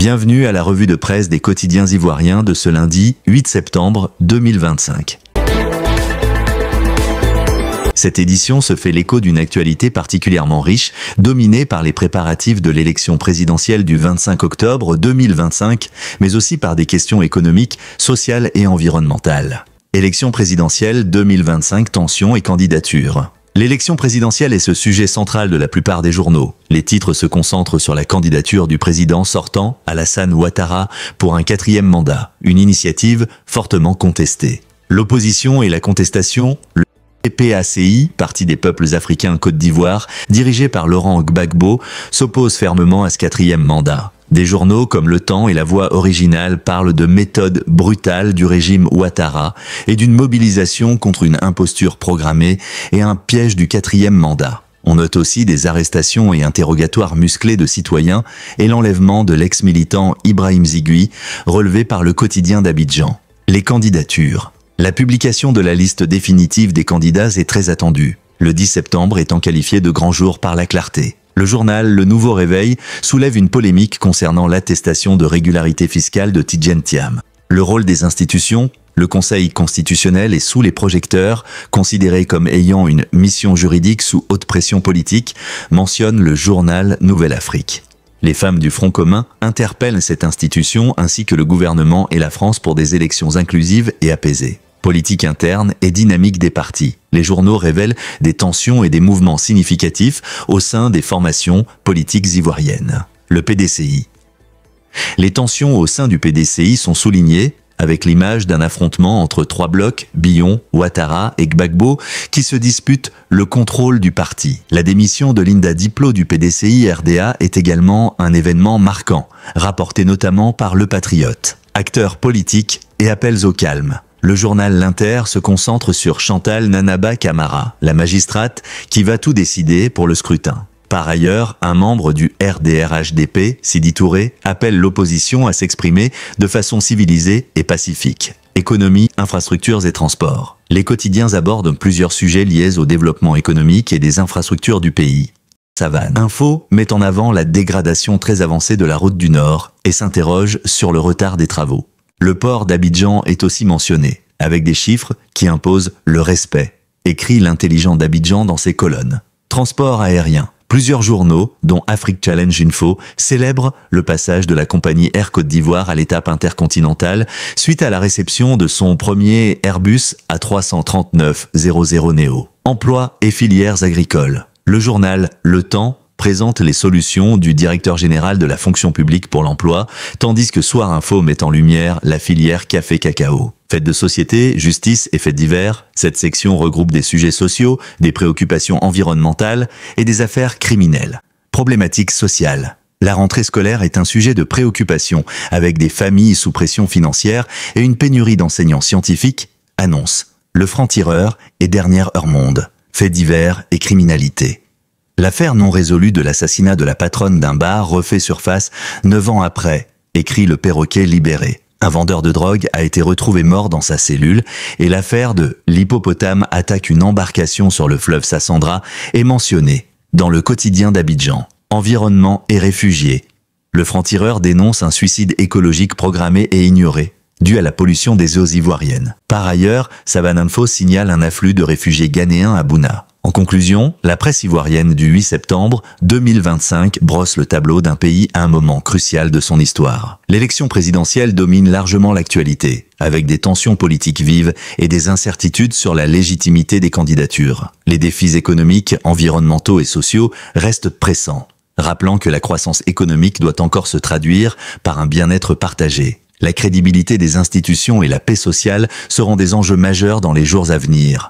Bienvenue à la revue de presse des quotidiens ivoiriens de ce lundi 8 septembre 2025. Cette édition se fait l'écho d'une actualité particulièrement riche, dominée par les préparatifs de l'élection présidentielle du 25 octobre 2025, mais aussi par des questions économiques, sociales et environnementales. Élection présidentielle 2025, tensions et candidatures. L'élection présidentielle est ce sujet central de la plupart des journaux. Les titres se concentrent sur la candidature du président sortant, Alassane Ouattara, pour un 4e mandat, une initiative fortement contestée. L'opposition et la contestation, le PACI, Parti des peuples africains Côte d'Ivoire, dirigé par Laurent Gbagbo, s'oppose fermement à ce 4e mandat. Des journaux comme Le Temps et La Voix originale parlent de méthode brutale du régime Ouattara et d'une mobilisation contre une imposture programmée et un piège du 4e mandat. On note aussi des arrestations et interrogatoires musclés de citoyens et l'enlèvement de l'ex-militant Ibrahim Zigui, relevé par le quotidien d'Abidjan. Les candidatures. La publication de la liste définitive des candidats est très attendue, le 10 septembre étant qualifié de grand jour par la clarté. Le journal Le Nouveau Réveil soulève une polémique concernant l'attestation de régularité fiscale de Tidjane Thiam. Le rôle des institutions, le Conseil constitutionnel est sous les projecteurs, considéré comme ayant une mission juridique sous haute pression politique, mentionne le journal Nouvelle Afrique. Les femmes du Front commun interpellent cette institution ainsi que le gouvernement et la France pour des élections inclusives et apaisées. Politique interne et dynamique des partis. Les journaux révèlent des tensions et des mouvements significatifs au sein des formations politiques ivoiriennes. Le PDCI. Les tensions au sein du PDCI sont soulignées avec l'image d'un affrontement entre 3 blocs, Billon, Ouattara et Gbagbo, qui se disputent le contrôle du parti. La démission de Linda Diplo du PDCI RDA est également un événement marquant, rapporté notamment par Le Patriote. Acteurs politiques et appels au calme. Le journal L'Inter se concentre sur Chantal Nanaba Camara, la magistrate qui va tout décider pour le scrutin. Par ailleurs, un membre du RDR-HDP, Sidi Touré, appelle l'opposition à s'exprimer de façon civilisée et pacifique. Économie, infrastructures et transports. Les quotidiens abordent plusieurs sujets liés au développement économique et des infrastructures du pays. Savane Info met en avant la dégradation très avancée de la route du Nord et s'interroge sur le retard des travaux. Le port d'Abidjan est aussi mentionné, avec des chiffres qui imposent le respect, écrit l'intelligent d'Abidjan dans ses colonnes. Transport aérien. Plusieurs journaux, dont Afrique Challenge Info, célèbrent le passage de la compagnie Air Côte d'Ivoire à l'étape intercontinentale suite à la réception de son premier Airbus A339-00 Neo. Emploi et filières agricoles. Le journal Le Temps présente les solutions du directeur général de la fonction publique pour l'emploi, tandis que Soir Info met en lumière la filière café-cacao. Fêtes de société, justice et fêtes divers, cette section regroupe des sujets sociaux, des préoccupations environnementales et des affaires criminelles. Problématiques sociales. La rentrée scolaire est un sujet de préoccupation, avec des familles sous pression financière et une pénurie d'enseignants scientifiques, annonce Le Franc-Tireur et Dernière Heure Monde. Faits divers et criminalité. L'affaire non résolue de l'assassinat de la patronne d'un bar refait surface 9 ans après, écrit Le Perroquet libéré. Un vendeur de drogue a été retrouvé mort dans sa cellule et l'affaire de l'hippopotame attaque une embarcation sur le fleuve Sassandra est mentionnée dans le quotidien d'Abidjan. Environnement et réfugiés. Le franc-tireur dénonce un suicide écologique programmé et ignoré, dû à la pollution des eaux ivoiriennes. Par ailleurs, Savane Info signale un afflux de réfugiés ghanéens à Bouna. En conclusion, la presse ivoirienne du 8 septembre 2025 brosse le tableau d'un pays à un moment crucial de son histoire. L'élection présidentielle domine largement l'actualité, avec des tensions politiques vives et des incertitudes sur la légitimité des candidatures. Les défis économiques, environnementaux et sociaux restent pressants, rappelant que la croissance économique doit encore se traduire par un bien-être partagé. La crédibilité des institutions et la paix sociale seront des enjeux majeurs dans les jours à venir.